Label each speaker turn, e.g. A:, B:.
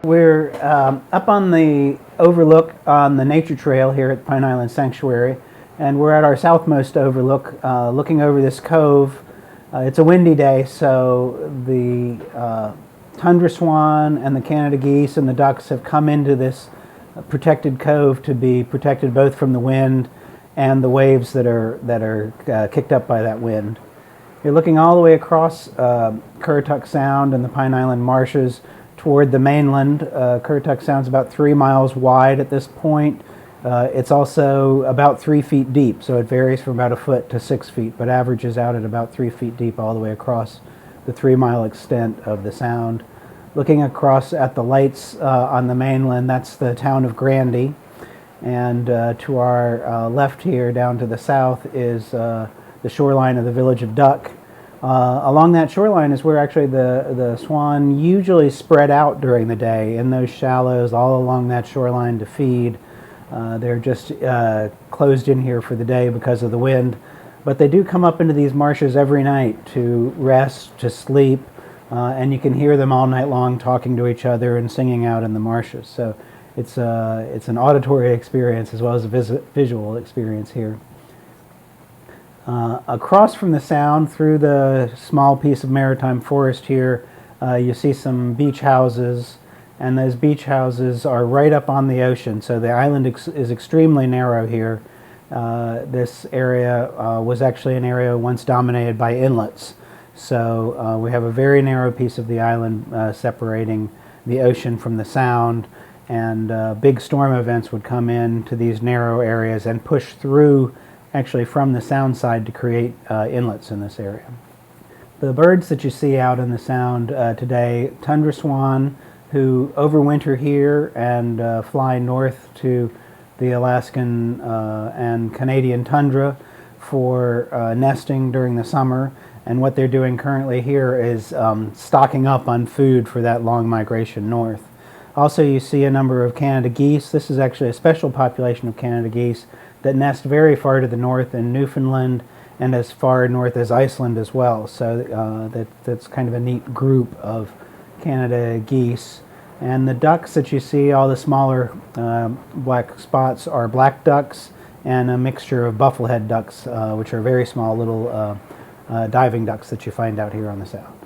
A: We're up on the Overlook on the nature trail here at Pine Island Sanctuary, and we're at our southmost overlook looking over this cove. It's a windy day, so the tundra swan and the Canada geese and the ducks have come into this protected cove to be protected both from the wind and the waves that are kicked up by that wind. You're looking all the way across Currituck Sound and the Pine Island marshes toward the mainland. Currituck Sound's about 3 miles wide at this point. It's also about 3 feet deep, so it varies from about a foot to 6 feet, but averages out at about 3 feet deep all the way across the 3-mile extent of the sound. Looking across at the lights on the mainland, that's the town of Grandy, and to our left here, down to the south, is the shoreline of the village of Duck. Along that shoreline is where actually the swan usually spread out during the day in those shallows all along that shoreline to feed. They're just closed in here for the day because of the wind, but they do come up into these marshes every night to rest, to sleep, and you can hear them all night long talking to each other and singing out in the marshes. So it's an auditory experience as well as a visual experience here. Across from the sound, through the small piece of maritime forest here, you see some beach houses, and those beach houses are right up on the ocean, so the island is extremely narrow here. This area was actually an area once dominated by inlets, so we have a very narrow piece of the island separating the ocean from the sound, and big storm events would come in to these narrow areas and push through actually from the sound side to create inlets in this area. The birds that you see out in the sound today, tundra swan, who overwinter here and fly north to the Alaskan and Canadian tundra for nesting during the summer, and what they're doing currently here is stocking up on food for that long migration north. Also, you see a number of Canada geese. This is actually a special population of Canada geese that nest very far to the north in Newfoundland and as far north as Iceland as well. So that's kind of a neat group of Canada geese. And the ducks that you see, all the smaller black spots, are black ducks and a mixture of bufflehead ducks, which are very small little diving ducks that you find out here on the south.